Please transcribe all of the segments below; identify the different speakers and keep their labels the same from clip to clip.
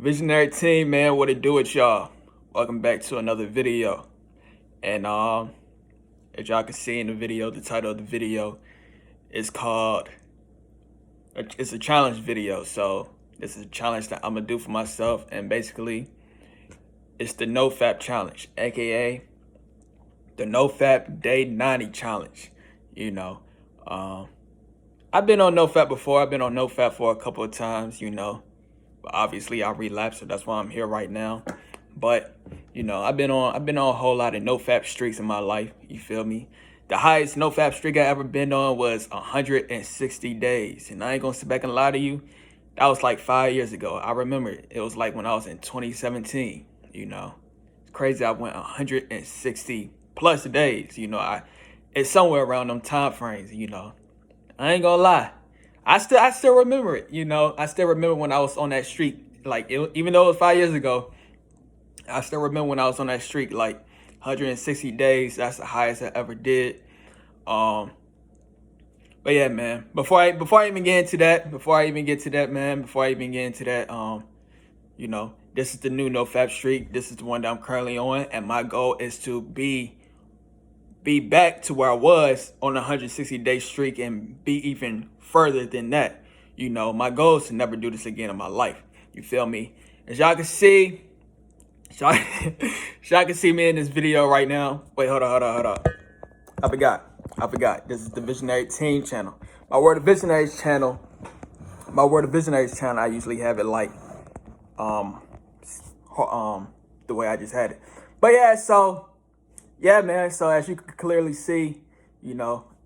Speaker 1: Visionary team, man, what it do with y'all? Welcome back to another video. And as y'all can see in the video, the title of the video is called, it's a challenge video. So this is a challenge that I'm gonna do for myself, and basically it's the Nofap challenge, aka the Nofap Day 90 challenge. You know, I've been on Nofap before. I've been on Nofap for a couple of times, but obviously I relapsed, so that's why I'm here right now. But I've been on a whole lot of Nofap streaks in my life. You feel me? The highest Nofap streak I ever been on was 160 days, and I ain't gonna sit back and lie to you. That was like 5 years ago. I remember it was like when I was in 2017. It's crazy. I went 160 plus days. It's somewhere around them time frames. I ain't gonna lie. I still remember it. I still remember when I was on that streak. Like even though it was 5 years ago, I still remember when I was on that streak. Like 160 days. That's the highest I ever did. But yeah, man. Before I even get into that, this is the new NoFap streak. This is the one that I'm currently on, and my goal is to be back to where I was on a 160-day streak and be even further than that. My goal is to never do this again in my life. You feel me? As y'all can see, y'all can see me in this video right now. Wait, hold on. I forgot. This is the Visionary Team channel. My Word of Visionaries channel, I usually have it like the way I just had it. But yeah, man. So as you can clearly see,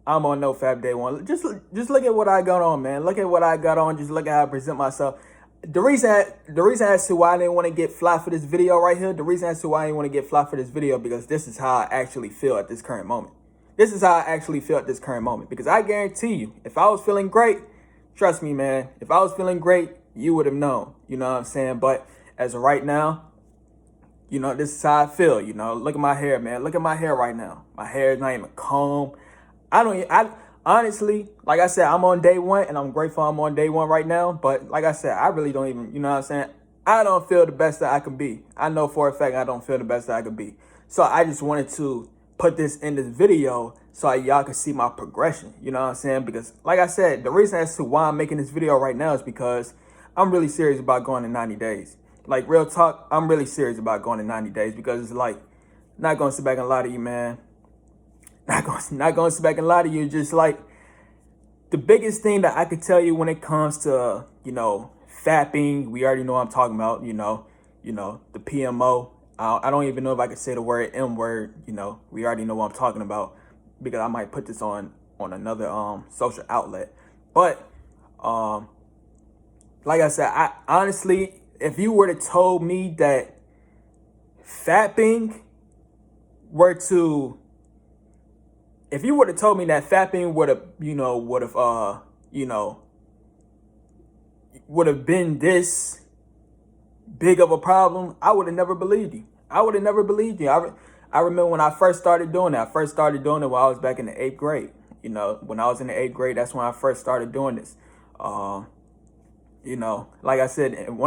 Speaker 1: I'm on NoFap Day 1. Just look at what I got on, man. Look at what I got on. Just look at how I present myself. The reason as to why I didn't want to get fly for this video right here, because this is how I actually feel at this current moment. Because I guarantee you, if I was feeling great, trust me, man, if I was feeling great, you would have known. You know what I'm saying? But as of right now, this is how I feel. Look at my hair, man. Look at my hair right now. My hair is not even combed. I honestly, like I said, I'm on day 1, and I'm grateful I'm on day 1 right now. But like I said, I really don't even, I don't feel the best that I can be. I know for a fact I don't feel the best that I could be. So I just wanted to put this in this video so y'all can see my progression. Because like I said, the reason as to why I'm making this video right now is because I'm really serious about going to 90 days. Like, real talk, I'm really serious about going to 90 days, because it's like, not going to sit back and lie to you, man. Not going to sit back and lie to you. Just like, the biggest thing that I could tell you when it comes to, fapping, we already know what I'm talking about, the PMO. I don't even know if I could say the word M word, we already know what I'm talking about, because I might put this on another social outlet. But like I said, I honestly, if you were to told me that fapping would have been this big of a problem, I would have never believed you. I remember when I first started doing it. I first started doing it while I was back in the 8th grade. When I was in the 8th grade, that's when I first started doing this. Like I said, and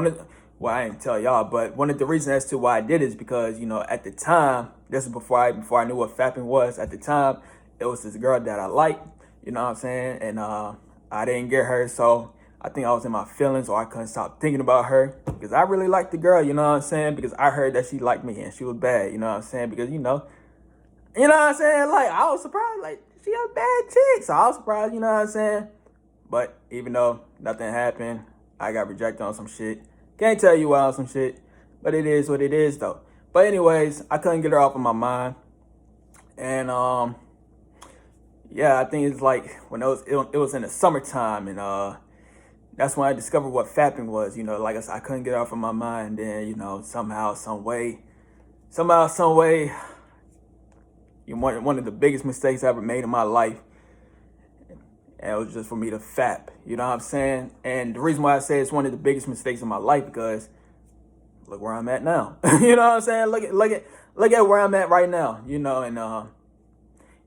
Speaker 1: I didn't tell y'all, but one of the reasons as to why I did is because, at the time, this is before I knew what fapping was. At the time, it was this girl that I liked, you know what I'm saying? And I didn't get her, so I think I was in my feelings, or I couldn't stop thinking about her, because I really liked the girl, you know what I'm saying? Because I heard that she liked me and she was bad, you know what I'm saying? Because, you know what I'm saying? Like, I was surprised, like, she a bad chick, so I was surprised, you know what I'm saying? But even though nothing happened, I got rejected on some shit. Can't tell you why on some shit, but it is what it is, though. But anyways, I couldn't get her off of my mind. And yeah, I think it's like when it was in the summertime, and that's when I discovered what fapping was. Like I said, I couldn't get it off of my mind. And then, somehow, some way, one of the biggest mistakes I ever made in my life, and it was just for me to fap. You know what I'm saying? And the reason why I say it's one of the biggest mistakes in my life, because look where I'm at now. You know what I'm saying? Look at where I'm at right now. And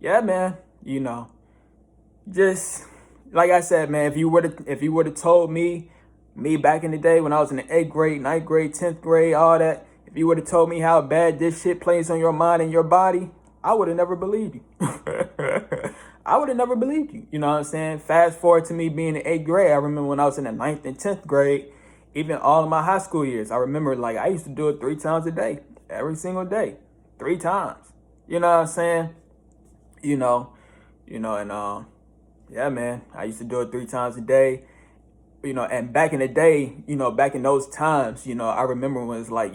Speaker 1: yeah, man. Just like I said, man. If you would have told me Me back in the day when I was in the 8th grade, 9th grade, 10th grade, all that, if you would have told me how bad this shit plays on your mind and your body, I would have never believed you. I would have never believed you. You know what I'm saying? Fast forward to me being in 8th grade. I remember when I was in the 9th and 10th grade, even all of my high school years, I remember like I used to do it 3 times a day, every single day, 3 times. You know what I'm saying? You know, and yeah, man, I used to do it 3 times a day. And back in the day, back in those times, I remember when it was like,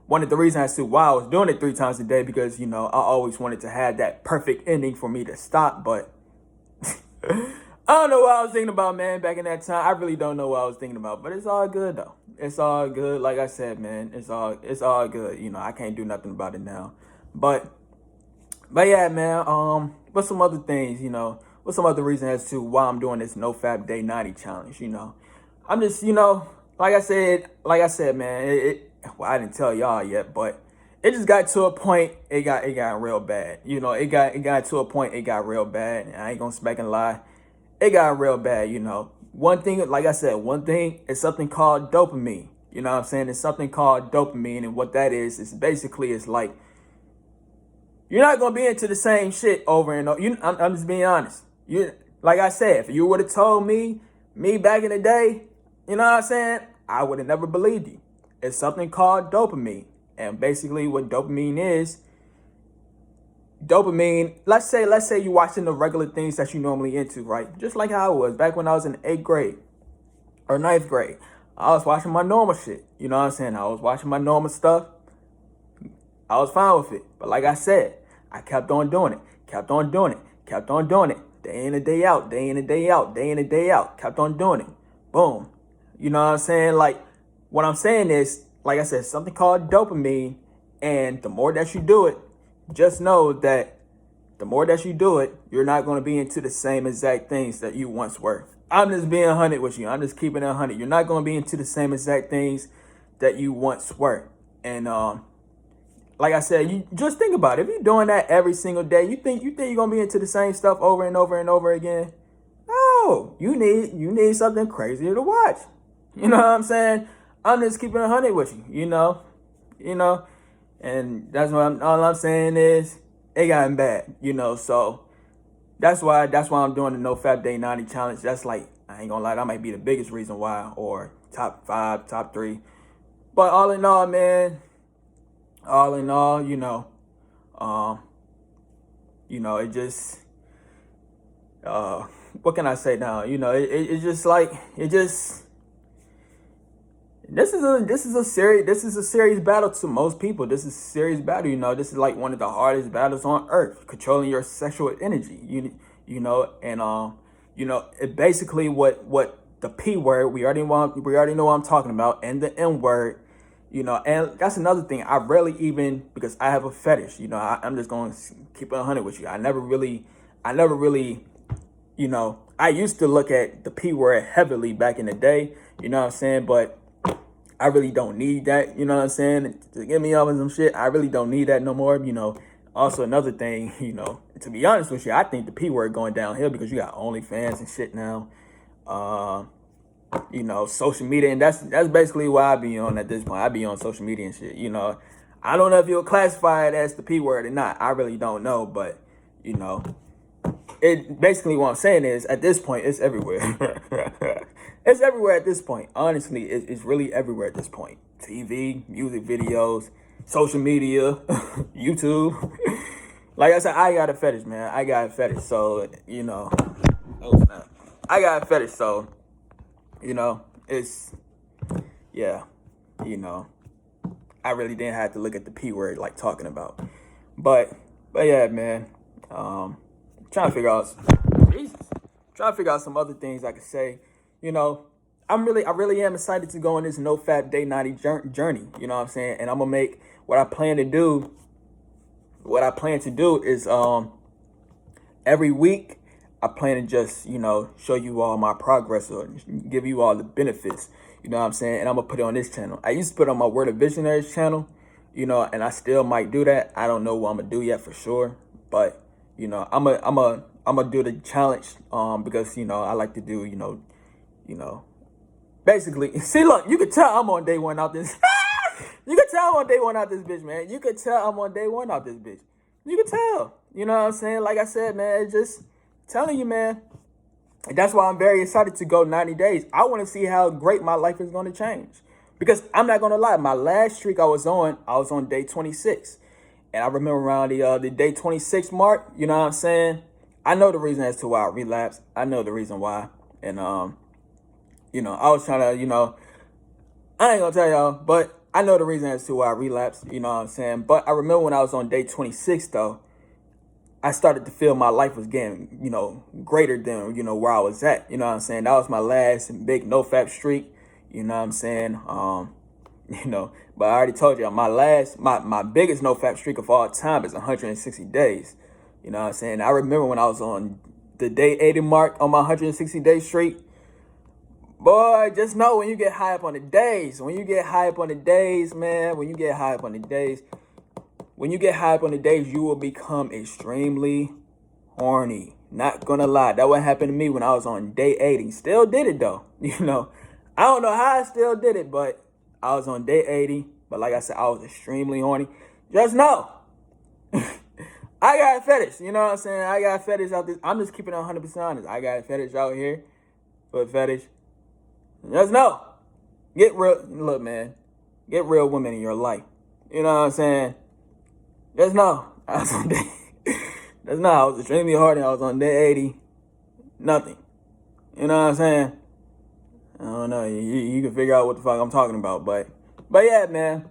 Speaker 1: one of the reasons as to why I was doing it 3 times a day because, I always wanted to have that perfect ending for me to stop. But I don't know what I was thinking about, man, back in that time. I really don't know what I was thinking about, but it's all good though. It's all good. Like I said, man, it's all good. I can't do nothing about it now. But yeah, man, what's some other things, what's some other reason as to why I'm doing this Nofap Day 90 challenge, I'm just, like I said, man, well, I didn't tell y'all yet, but it just got to a point, it got real bad. It got to a point, it got real bad. And I ain't gonna smack and lie. It got real bad, One thing, like I said, one thing is something called dopamine. You know what I'm saying? It's something called dopamine, and what that is basically it's like you're not gonna be into the same shit over and over. I'm just being honest. Like I said, if you would have told me back in the day, you know what I'm saying, I would have never believed you. It's something called dopamine, and basically what dopamine is. Dopamine. Let's say you're watching the regular things that you normally into, right? Just like how I was back when I was in 8th grade or 9th grade. I was watching my normal shit. You know what I'm saying? I was watching my normal stuff. I was fine with it. But like I said, I kept on doing it. Kept on doing it. Kept on doing it. Day in and day out. Day in and day out. Day in and day out. Kept on doing it. Boom. You know what I'm saying? Like, what I'm saying is, like I said, something called dopamine. And the more that you do it, just know that the more that you do it, you're not going to be into the same exact things that you once were. I'm just being 100 with you. I'm just keeping it 100. You're not going to be into the same exact things that you once were. And, like I said, you just think about it. If you're doing that every single day, you think you're gonna be into the same stuff over and over and over again? No, you need something crazier to watch. You know what I'm saying? I'm just keeping 100 with you. And that's what all I'm saying is it gotten bad. So that's why I'm doing the Nofap Day 90 challenge. That's like, I ain't gonna lie, that might be the biggest reason why, or top 5, top 3. But all in all, man. All in all, it just, what can I say now? It's just like, this is a serious battle to most people. This is a serious battle, this is like one of the hardest battles on earth, controlling your sexual energy, it basically what the P word, we already know what I'm talking about, and the N word. And that's another thing. I rarely even, because I have a fetish, I'm just going to keep it 100 with you. I never really, I used to look at the P word heavily back in the day, you know what I'm saying? But I really don't need that, you know what I'm saying? To get me off of some shit, I really don't need that no more, Also, another thing, to be honest with you, I think the P word going downhill because you got OnlyFans and shit now. Social media, and that's basically why I be on at this point. I be on social media and shit. I don't know if you'll classify it as the P word or not. I really don't know, but it basically what I'm saying is at this point it's everywhere. It's everywhere at this point. Honestly, it's really everywhere at this point. TV, music videos, social media, YouTube. Like I said, I got a fetish, man. I got a fetish, so I got a fetish, so. It's, yeah, I really didn't have to look at the P word like talking about. But yeah, man, trying to figure out some other things I could say. I really am excited to go on this Nofap Day 90 journey, you know what I'm saying? And I'm going to make what I plan to do is every week I plan to just, show you all my progress or give you all the benefits, you know what I'm saying? And I'm going to put it on this channel. I used to put it on my Word of Visionaries channel, and I still might do that. I don't know what I'm going to do yet for sure. But, I'm going to do the challenge because, I like to do, basically, see, look, you can tell I'm on day one out this. You can tell I'm on day one out this bitch, man. You can tell I'm on day one out this bitch. You can tell. You know what I'm saying? Like I said, man, it's just telling you, man. And that's why I'm very excited to go 90 days. I want to see how great my life is going to change. Because I'm not going to lie, my last streak I was on day 26. And I remember around the day 26 mark, you know what I'm saying? I know the reason as to why I relapsed. I know the reason why. And, you know, I was trying to, you know, I ain't going to tell y'all, but I know the reason as to why I relapsed, you know what I'm saying? But I remember when I was on day 26, though, I started to feel my life was getting, you know, greater than, you know, where I was at. You know what I'm saying? That was my last big Nofap streak. You know what I'm saying? You know, but I already told you, my biggest Nofap streak of all time is 160 days. You know what I'm saying? I remember when I was on the day 80 mark on my 160-day streak. Boy, just know when you get high up on the days, man, when you get high up on the days, you will become extremely horny. Not gonna lie, that what happened to me when I was on day 80. Still did it though, you know. I don't know how I still did it, but I was on day 80. But like I said, I was extremely horny. Just know, I got a fetish. You know what I'm saying? I got a fetish out this. I'm just keeping it 100% honest. I got a fetish out here for a fetish. Just know, get real. Look, man, get real women in your life. You know what I'm saying? Just know, I was on day. Just know, I was extremely horny. I was on day 80. Nothing. You know what I'm saying? I don't know. You can figure out what the fuck I'm talking about, but yeah, man.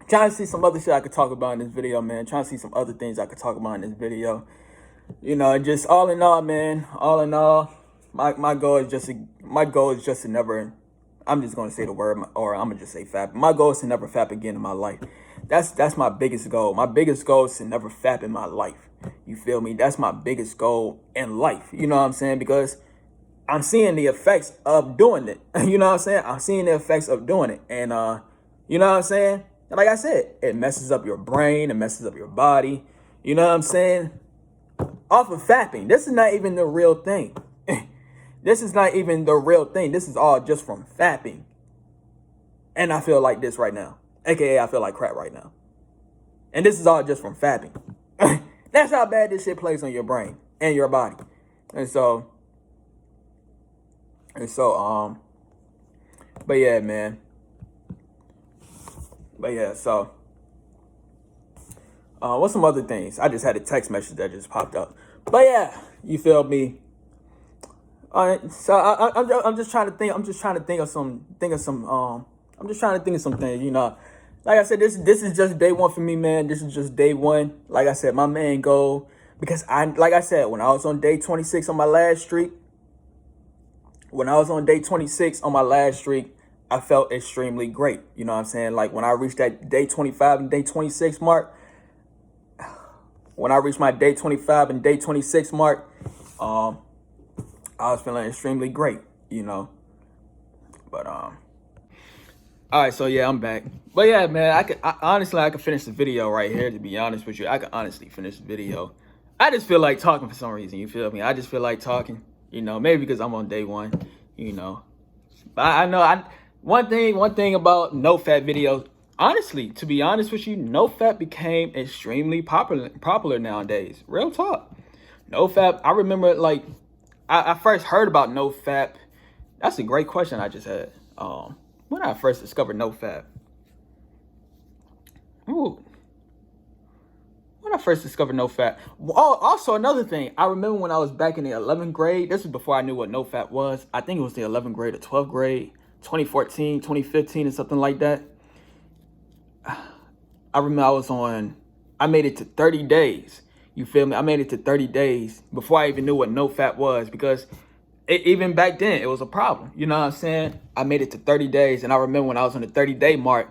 Speaker 1: Trying to see some other shit I could talk about in this video, man. Trying to see some other things I could talk about in this video. You know, just all in all, man. All in all, my goal is just to never. I'm just gonna say the word, or I'm gonna just say fap. My goal is to never fap again in my life. That's my biggest goal. My biggest goal is to never fap in my life. You feel me? That's my biggest goal in life. You know what I'm saying? Because I'm seeing the effects of doing it. You know what I'm saying? I'm seeing the effects of doing it. And, you know what I'm saying? Like I said, it messes up your brain. It messes up your body. You know what I'm saying? Off of fapping. This is not even the real thing. This is not even the real thing. This is all just from fapping. And I feel like this right now. AKA, I feel like crap right now. And this is all just from fapping. That's how bad this shit plays on your brain and your body. And so, but yeah, man. But yeah, so, what's some other things? I just had a text message that just popped up. But yeah, you feel me? All right, so I'm just trying to think. I'm just trying to think of some things. You know, like I said, this is just day one for me, man. This is just day one. Like I said, my main goal, because like I said, when I was on day 26 on my last streak, I felt extremely great. You know what I'm saying? Like when I reached that day 25 and day 26 mark, I was feeling extremely great, you know. But all right, so yeah, I'm back. But yeah, man, I could finish the video right here. To be honest with you, I could honestly finish the video. I just feel like talking for some reason. You feel me? I just feel like talking. You know, maybe because I'm on day one. You know, but I know one thing about Nofap videos. Honestly, to be honest with you, Nofap became extremely popular nowadays. Real talk. Nofap. I remember like I first heard about Nofap. That's a great question I just had. When I first discovered Nofap. Ooh. When I first discovered Nofap. Oh, also another thing. I remember when I was back in the 11th grade. This was before I knew what Nofap was. I think it was the 11th grade or 12th grade. 2014, 2015 or something like that. I remember I made it to 30 days. You feel me? I made it to 30 days before I even knew what Nofap was, because even back then, it was a problem. You know what I'm saying? I made it to 30 days, and I remember when I was on the 30-day mark,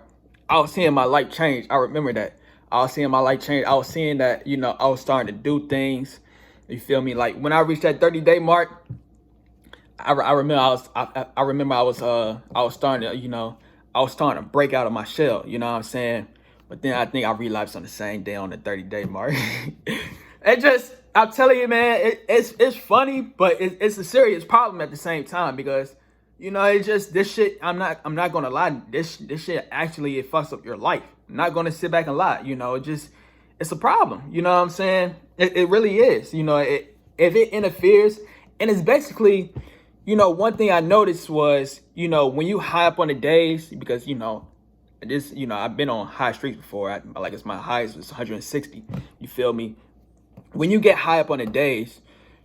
Speaker 1: I was seeing my life change. I remember that. I was seeing my life change. I was seeing that, you know, I was starting to do things. You feel me? Like, when I reached that 30-day mark, I remember I was starting to, you know, I was starting to break out of my shell. You know what I'm saying? But then I think I relapsed on the same day on the 30-day mark. I'm telling you, man, it's funny, but it's a serious problem at the same time, because You know, it's just this shit. I'm not gonna lie. This shit actually it fucks up your life. I'm not gonna sit back and lie. You know, it's a problem. You know what I'm saying? It really is. You know, if it interferes, and it's basically, you know, one thing I noticed was, you know, when you high up on the days, because I've been on high streaks before. Like it's my highest was 160. You feel me? When you get high up on the days,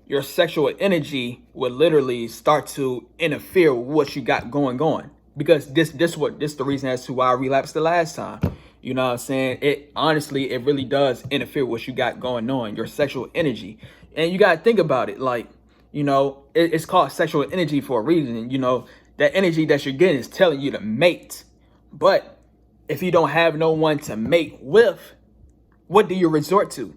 Speaker 1: your sexual energy will literally start to interfere with what you got going on. Because this the reason as to why I relapsed the last time. You know what I'm saying? It really does interfere with what you got going on, your sexual energy. And you gotta think about it, like, you know, it's called sexual energy for a reason. You know, that energy that you're getting is telling you to mate. But if you don't have no one to mate with, what do you resort to?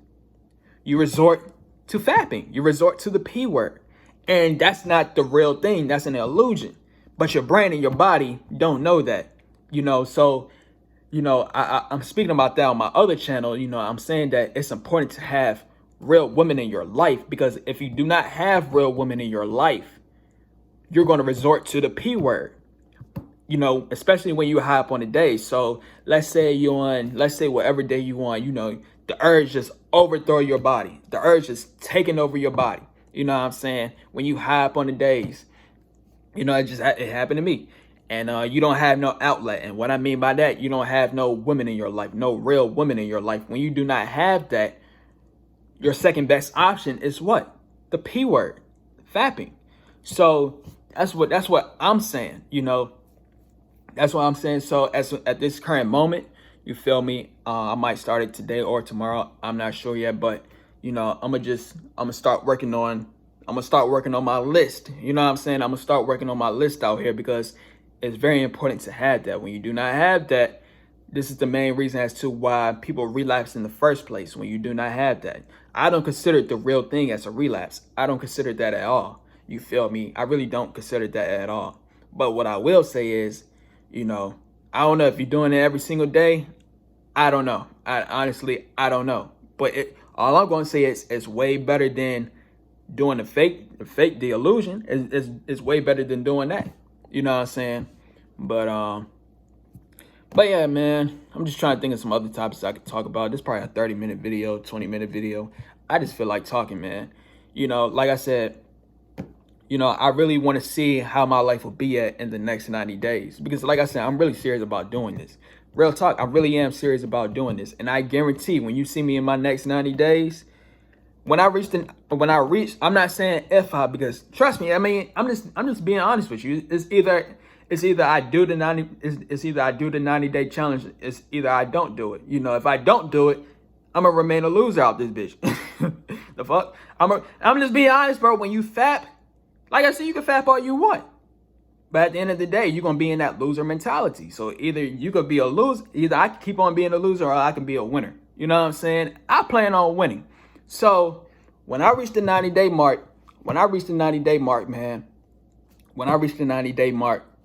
Speaker 1: You resort to fapping. You resort to the P word. And that's not the real thing. That's an illusion. But your brain and your body don't know that. You know, so, you know, I'm speaking about that on my other channel. You know, I'm saying that it's important to have real women in your life, because if you do not have real women in your life, you're going to resort to the P word. You know, especially when you high up on the day. So let's say whatever day you on, you know, the urge just overthrow your body. The urge is taking over your body. You know what I'm saying? When you high up on the days, you know, it happened to me. And you don't have no outlet. And what I mean by that, you don't have no women in your life, no real women in your life. When you do not have that, your second best option is what? The P word, fapping. So that's what I'm saying, you know. That's what I'm saying. So at this current moment, you feel me? I might start it today or tomorrow. I'm not sure yet, but you know, I'm gonna start working on my list. You know what I'm saying? I'm gonna start working on my list out here, because it's very important to have that. When you do not have that, this is the main reason as to why people relapse in the first place. When you do not have that, I don't consider the real thing as a relapse. I don't consider that at all. You feel me? I really don't consider that at all. But what I will say is, you know, I don't know if you're doing it every single day. I don't know. I don't know. But all I'm going to say is it's way better than doing the illusion. It's way better than doing that. You know what I'm saying? But yeah, man, I'm just trying to think of some other topics I could talk about. This is probably a 30-minute video, 20-minute video. I just feel like talking, man. You know, like I said, you know, I really want to see how my life will be at in the next 90 days. Because like I said, I'm really serious about doing this. Real talk, I really am serious about doing this. And I guarantee when you see me in my next 90 days, I'm not saying if I, because trust me, I mean, I'm just being honest with you. It's either I do the 90-day challenge, it's either I don't do it. You know, if I don't do it, I'm gonna remain a loser out this bitch. The fuck? I'm just being honest, bro. When you fap, like I said, you can fap all you want. But at the end of the day, you're going to be in that loser mentality. So either you could be a loser, either I can keep on being a loser, or I can be a winner. You know what I'm saying? I plan on winning. So when I reach the 90-day mark,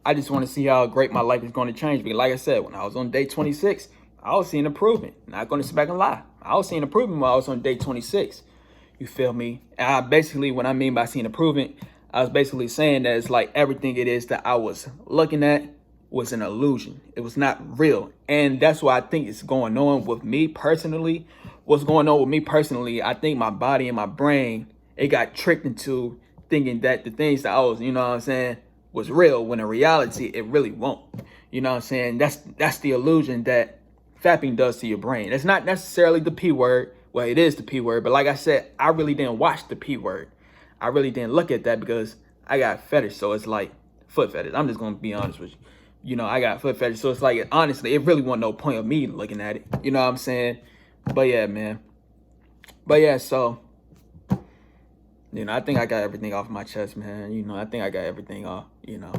Speaker 1: I just want to see how great my life is going to change. Because like I said, when I was on day 26, I was seeing improvement. Not going to sit back and lie. I was seeing improvement when I was on day 26. You feel me? And what I mean by seeing improvement, I was basically saying that it's like everything it is that I was looking at was an illusion. It was not real. And that's what I think is going on with me personally. What's going on with me personally, I think my body and my brain, it got tricked into thinking that the things that I was, you know what I'm saying, was real, when in reality, it really won't. You know what I'm saying? That's the illusion that fapping does to your brain. It's not necessarily the P word. Well, it is the P word. But like I said, I really didn't watch the P word. I really didn't look at that because I got fetish. So it's like foot fetish. I'm just going to be honest with you. You know, I got foot fetish. So it's like, honestly, it really wasn't no point of me looking at it. You know what I'm saying? But yeah, man. But yeah, so, you know, I think I got everything off my chest, man. You know, I think I got everything off, you know.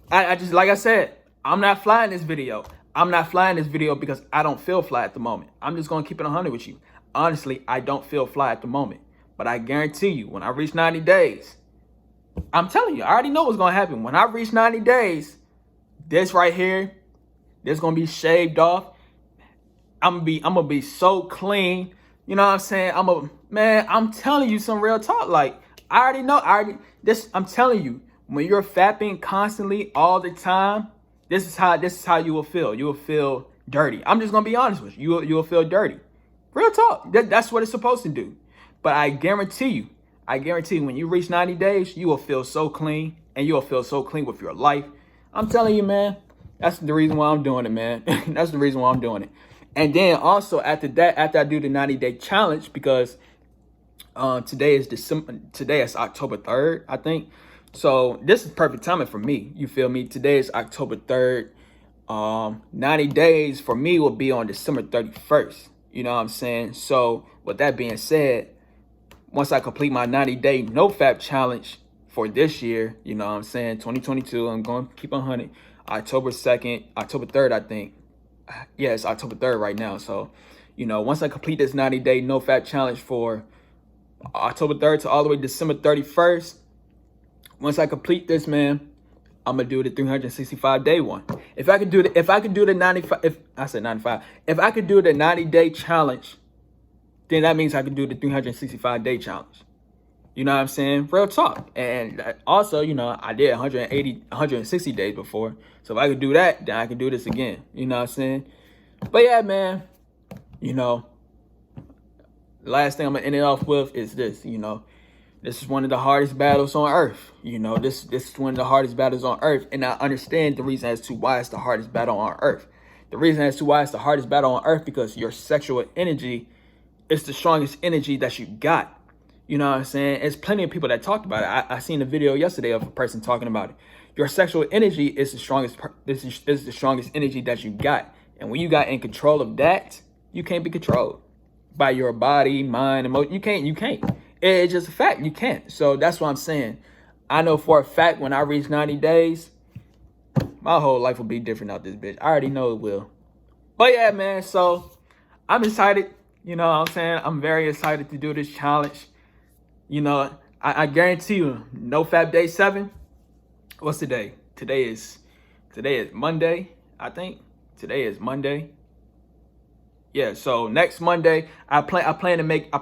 Speaker 1: I just, like I said, I'm not flying this video. I'm not flying this video because I don't feel fly at the moment. I'm just going to keep it 100 with you. Honestly, I don't feel fly at the moment. But I guarantee you, when I reach 90 days, I'm telling you, I already know what's going to happen. When I reach 90 days, this right here, this going to be shaved off. I'm gonna be so clean. You know what I'm saying? Man, I'm telling you some real talk. Like, I already know. I'm telling you, when you're fapping constantly all the time, this is how you will feel. You will feel dirty. I'm just gonna be honest with you. You will feel dirty. Real talk. That's what it's supposed to do. But I guarantee you, when you reach 90 days, you will feel so clean, and you will feel so clean with your life. I'm telling you, man, that's the reason why I'm doing it, man. That's the reason why I'm doing it. And then also after that, after I do the 90-day challenge, because today is October 3rd, I think. So this is perfect timing for me. You feel me? Today is October 3rd. 90 days for me will be on December 31st. You know what I'm saying? So with that being said, once I complete my 90-day Nofap challenge for this year, you know what I'm saying, 2022, I'm going to keep 100. October 2nd, October 3rd, I think. Yeah, it's October 3rd right now. So, you know, once I complete this 90-day Nofap challenge for October 3rd to all the way to December 31st, once I complete this, man, I'm gonna do the 365-day one. If I could do the 95, if I could do the 90-day challenge, then that means I could do the 365-day challenge. You know what I'm saying? Real talk. And also, you know, I did 160 days before. So if I could do that, then I can do this again. You know what I'm saying? But yeah, man, you know, the last thing I'm gonna end it off with is this, you know. This is one of the hardest battles on earth. You know, this is one of the hardest battles on earth. And I understand the reason as to why it's the hardest battle on earth. The reason as to why it's the hardest battle on earth, because your sexual energy is the strongest energy that you got. You know what I'm saying? There's plenty of people that talked about it. I seen a video yesterday of a person talking about it. Your sexual energy is the strongest. This is the strongest energy that you got. And when you got in control of that, you can't be controlled by your body, mind, emotion. You can't. It's just a fact. You can't. So that's what I'm saying. I know for a fact when I reach 90 days, my whole life will be different out this bitch. I already know it will. But yeah, man. So I'm excited. You know what I'm saying? I'm very excited to do this challenge. You know, I guarantee you, Nofap Day 7. What's today? Today is Monday, I think. Today is Monday. Yeah, so next Monday, I plan to make a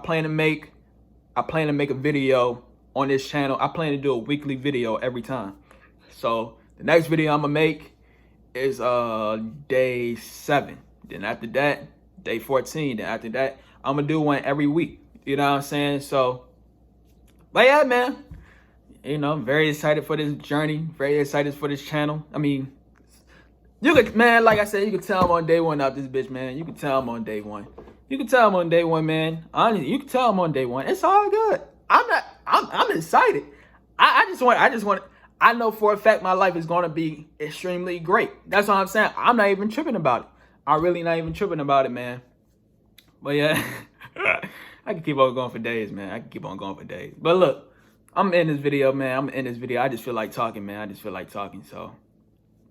Speaker 1: video on this channel. I plan to do a weekly video every time. So the next video I'm gonna make is day 7. Then after that, day 14. Then after that, I'm gonna do one every week. You know what I'm saying? So, but yeah, man. You know, I'm very excited for this journey. Very excited for this channel. I mean, you could, man, like I said, you can tell I'm on day 1 out this bitch, man. You can tell I'm on day 1. You can tell I'm on day 1, man. Honestly, you can tell I'm on day 1. It's all good. I'm excited. I know for a fact my life is gonna be extremely great. That's what I'm saying. I'm not even tripping about it. I'm really not even tripping about it, man. But yeah, I can keep on going for days, man. I can keep on going for days. But look, I'm in this video, man. I just feel like talking, man. So,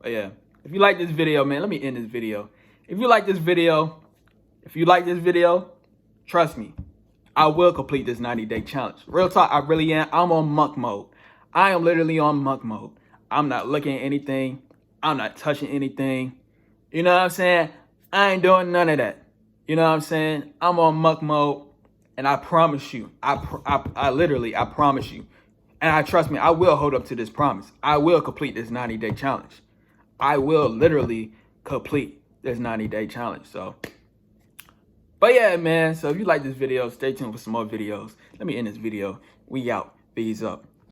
Speaker 1: but yeah. If you like this video, man, let me end this video. If you like this video, trust me, I will complete this 90-day challenge. Real talk, I really am. I'm on monk mode. I am literally on monk mode. I'm not looking at anything. I'm not touching anything. You know what I'm saying? I ain't doing none of that. You know what I'm saying? I'm on monk mode, and I promise you, I literally promise you, and I trust me, I will hold up to this promise. I will complete this 90-day challenge. I will literally complete this 90-day challenge. So, but yeah, man. So if you like this video, stay tuned for some more videos. Let me end this video. We out. Bees up.